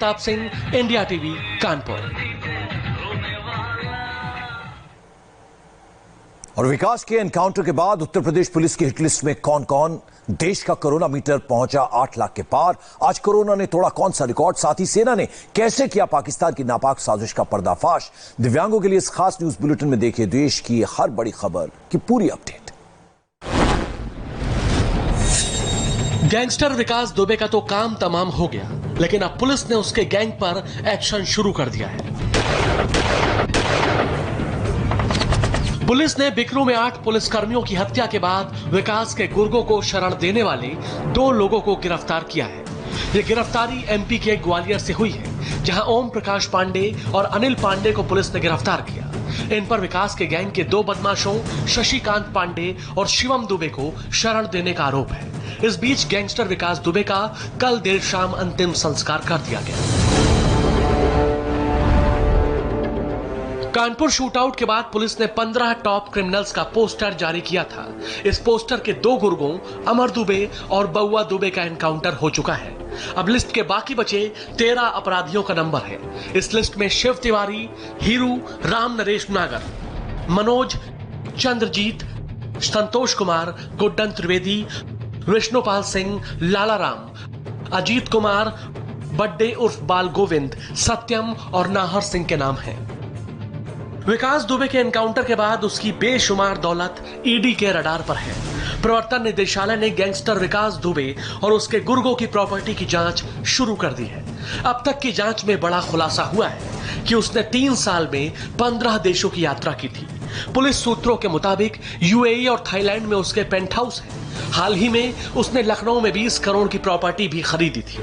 ताप Singh, India TV, Kanpur. और विकास के एनकाउंटर के बाद उत्तर प्रदेश पुलिस की हिटलिस्ट में कौन कौन? देश का कोरोना मीटर पहुंचा 8 लाख के पार। आज कोरोना ने तोड़ा कौन सा रिकॉर्ड? साथ ही सेना ने कैसे किया पाकिस्तान की नापाक साजिश का पर्दाफाश? दिव्यांगों के लिए इस खास न्यूज बुलेटिन में देखिए देश की हर बड़ी खबर की पूरी अपडेट। गैंगस्टर विकास दुबे का तो काम तमाम हो गया, लेकिन अब पुलिस ने उसके गैंग पर एक्शन शुरू कर दिया है। पुलिस ने बिकरू में 8 पुलिसकर्मियों की हत्या के बाद विकास के गुर्गों को शरण देने वाले 2 लोगों को गिरफ्तार किया है। ये गिरफ्तारी एमपी के ग्वालियर से हुई है, जहां ओम प्रकाश पांडे और अनिल पांडे को पुलिस ने गिरफ्तार किया। इन पर विकास के गैंग के 2 बदमाशों शशिकांत पांडे और शिवम दुबे को शरण देने का आरोप है। इस बीच गैंगस्टर विकास दुबे का कल देर शाम अंतिम संस्कार कर दिया गया। कानपुर शूटआउट के बाद पुलिस ने 15 टॉप क्रिमिनल्स का पोस्टर जारी किया था। इस पोस्टर के 2 गुर्गों अमर दुबे और बउआ दुबे का एनकाउंटर हो चुका है। अब लिस्ट के बाकी बचे 13 अपराधियों का नंबर है। इस लिस्ट में शिव तिवारी, हीरू, राम नरेश नागर, मनोज, चंद्रजीत, संतोष कुमार, गुड्डन त्रिवेदी, विष्णुपाल सिंह, लाला राम, अजीत कुमार, बड्डे उर्फ बाल गोविंद, सत्यम और नाहर सिंह के नाम हैं। विकास दुबे के एनकाउंटर के बाद उसकी बेशुमार दौलत ईडी के रडार पर है। प्रवर्तन निदेशालय ने गैंगस्टर विकास दुबे और उसके गुर्गों की प्रॉपर्टी की जांच शुरू कर दी है। अब तक की जांच में बड़ा खुलासा हुआ है कि उसने 3 साल में 15 देशों की यात्रा की थी। पुलिस सूत्रों के मुताबिक यूएई और थाईलैंड में उसके पेंट हाउस है। हाल ही में उसने लखनऊ में 20 करोड़ की प्रॉपर्टी भी खरीदी थी।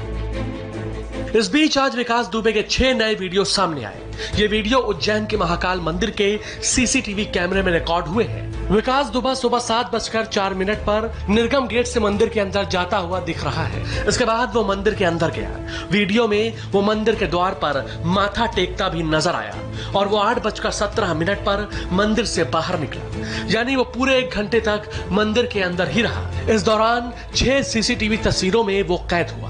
इस बीच आज विकास दुबे के 6 नए वीडियो सामने आए। ये वीडियो उज्जैन के महाकाल मंदिर के सीसीटीवी कैमरे में रिकॉर्ड हुए हैं। विकास दुबे सुबह 7:04 पर निर्गम गेट से मंदिर के अंदर जाता हुआ दिख रहा है। इसके बाद वो मंदिर के अंदर गया। वीडियो में वो मंदिर के द्वार पर माथा टेकता भी नजर आया और वो 8:17 पर मंदिर से बाहर निकला, यानी वो पूरे 1 घंटे तक मंदिर के अंदर ही रहा। इस दौरान 6 सीसीटीवी तस्वीरों में वो कैद हुआ।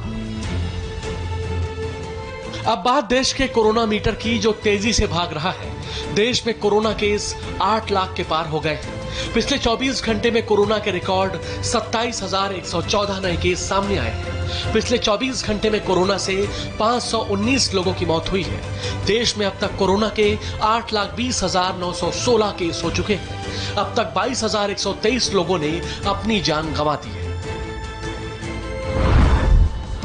अब बात देश के कोरोना मीटर की, जो तेजी से भाग रहा है। देश में कोरोना केस 8 लाख के पार हो गए हैं। पिछले 24 घंटे में कोरोना के रिकॉर्ड 27,114 नए केस सामने आए हैं। पिछले 24 घंटे में कोरोना से 519 लोगों की मौत हुई है। देश में अब तक कोरोना के 8,20,916 केस हो चुके हैं। अब तक 22,123 लोगों ने अपनी जान गंवा दी है।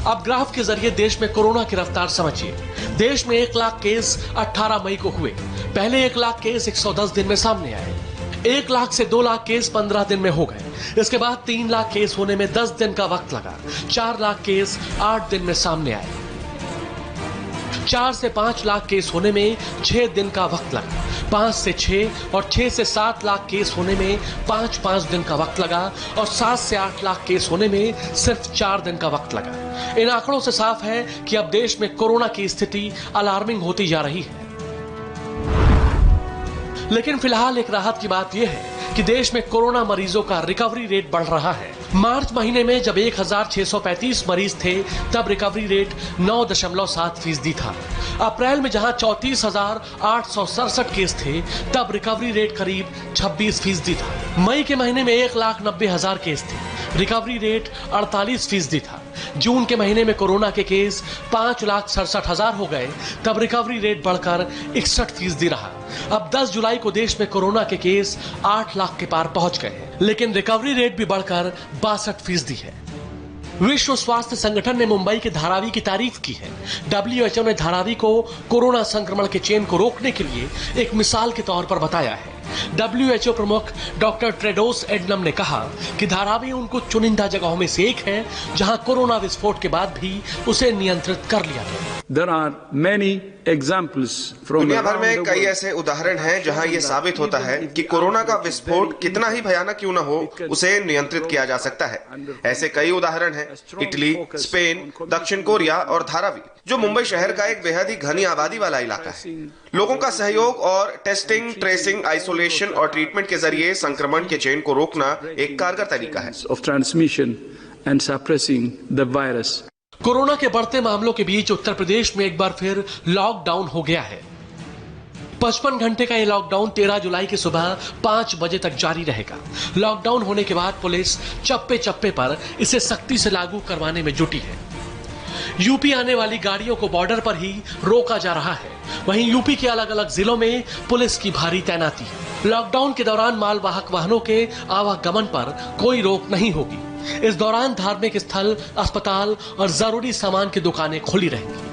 अब ग्राफ के जरिए देश में कोरोना की रफ्तार समझिए। देश में 1 लाख केस 18 मई को हुए। पहले 1 लाख केस 110 दिन में सामने आए। 1 लाख से 2 लाख केस 15 दिन में हो गए। इसके बाद 3 लाख केस होने में 10 दिन का वक्त लगा। 4 लाख केस 8 दिन में सामने आए। 4 से 5 लाख केस होने में 6 दिन का वक्त लगा। 5 से 6 और 6 से 7 लाख केस होने में 5 दिन का वक्त लगा और 7 से 8 लाख केस होने में सिर्फ 4 दिन का वक्त लगा। इन आंकड़ों से साफ है कि अब देश में कोरोना की स्थिति अलार्मिंग होती जा रही है। लेकिन फिलहाल एक राहत की बात यह है कि देश में कोरोना मरीजों का रिकवरी रेट बढ़ रहा है। मार्च महीने में जब 1,635 मरीज थे, तब रिकवरी रेट 9.7% था। अप्रैल में जहां 34,867 केस थे, तब रिकवरी रेट करीब 26% था। मई के महीने में 1,90,000 केस थे, रिकवरी रेट 48% था। जून के महीने में कोरोना के केस 5,67,000 हो गए, तब रिकवरी रेट बढ़कर 61% रहा। अब 10 जुलाई को देश में कोरोना के केस 8 लाख के पार पहुंच गए हैं, लेकिन रिकवरी रेट भी बढ़कर 62% है। विश्व स्वास्थ्य संगठन ने मुंबई के धारावी की तारीफ की है। WHO ने धारावी को कोरोना संक्रमण के चेन को रोकने के लिए एक मिसाल के तौर पर बताया है। WHO प्रमुख डॉक्टर टेड्रोस एडनम ने कहा कि धारावी उन कुछ चुनिंदा जगहों में से एक है जहां कोरोना विस्फोट के बाद भी उसे नियंत्रित कर लिया गया। There are many examples from दुनिया भर में कई ऐसे उदाहरण हैं जहां ये साबित होता है कि कोरोना का विस्फोट कितना ही भयानक क्यों न हो, उसे नियंत्रित किया जा सकता है। ऐसे कई उदाहरण हैं: इटली, स्पेन, दक्षिण कोरिया और धारावी, जो मुंबई शहर का एक बेहद ही घनी आबादी वाला इलाका है। लोगों का सहयोग और टेस्टिंग, ट्रेसिंग, आइसोलेशन और ट्रीटमेंट के जरिए संक्रमण के चेन को रोकना एक कारगर तरीका है। of transmission and suppressing the virus. Corona के बढ़ते मामलों के बीच उत्तर प्रदेश में एक बार फिर लॉकडाउन हो गया है। 55 घंटे का ये लॉकडाउन 13 जुलाई की सुबह 5 बजे तक जारी रहेगा। लॉकडाउन होने के बाद पुलिस चप्पे चप्पे पर इसे सख्ती से लागू करवाने में जुटी है। यूपी आने वाली गाड़ियों को बॉर्डर पर ही रोका जा रहा है। वहीं यूपी के अलग अलग जिलों में पुलिस की भारी तैनाती है। लॉकडाउन के दौरान मालवाहक वाहनों के आवागमन पर कोई रोक नहीं होगी। इस दौरान धार्मिक स्थल, अस्पताल और जरूरी सामान की दुकानें खुली रहेंगी।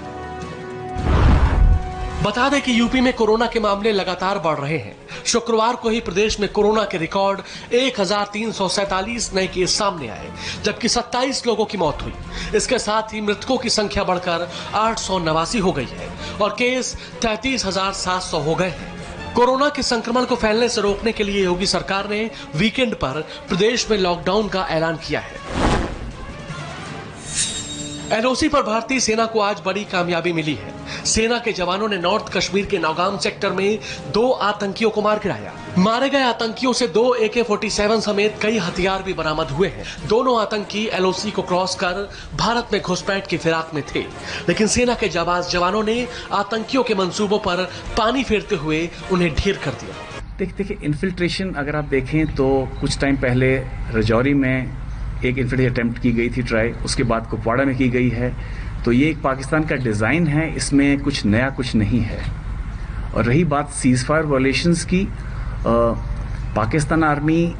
बता दें कि यूपी में कोरोना के मामले लगातार बढ़ रहे हैं। शुक्रवार को ही प्रदेश में कोरोना के रिकॉर्ड 1347 नए केस सामने आए, जबकि 27 लोगों की मौत हुई। इसके साथ ही मृतकों की संख्या बढ़कर 889 हो गई है और केस 33,700 हो गए हैं। कोरोना के संक्रमण को फैलने से रोकने के लिए योगी सरकार ने वीकेंड पर प्रदेश में लॉकडाउन का ऐलान किया है। एलओसी पर भारतीय सेना को आज बड़ी कामयाबी मिली है। सेना के जवानों ने नॉर्थ कश्मीर के नौगाम सेक्टर में 2 आतंकियों को मार गिराया। मारे गए आतंकियों से 2 AK-47 समेत कई हथियार भी बरामद हुए हैं। दोनों आतंकी एलओसी को क्रॉस कर भारत में घुसपैठ की फिराक में थे, लेकिन सेना के जवानों ने आतंकियों के मंसूबों पर पानी फेरते हुए उन्हें ढेर कर दिया। देखिए, इन्फिल्ट्रेशन अगर आप देखें तो कुछ टाइम पहले रजौरी में एक इन्फिल्ट्रेशन अटेम्प्ट की गई थी ट्राई, उसके बाद कुपवाड़ा में की गई है। तो ये एक पाकिस्तान का डिज़ाइन है, इसमें कुछ नया कुछ नहीं है। और रही बात सीज फायर वायलेशंस की, पाकिस्तान आर्मी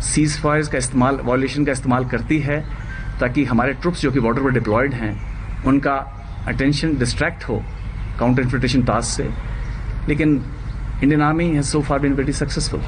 सीज फायर का वायलेशन का इस्तेमाल करती है ताकि हमारे ट्रुप्स जो कि बॉर्डर पर डिप्लॉयड हैं उनका अटेंशन डिस्ट्रैक्ट हो काउंटर इन्फिल्ट्रेशन टास्क से। लेकिन Indian army has so far been very successful.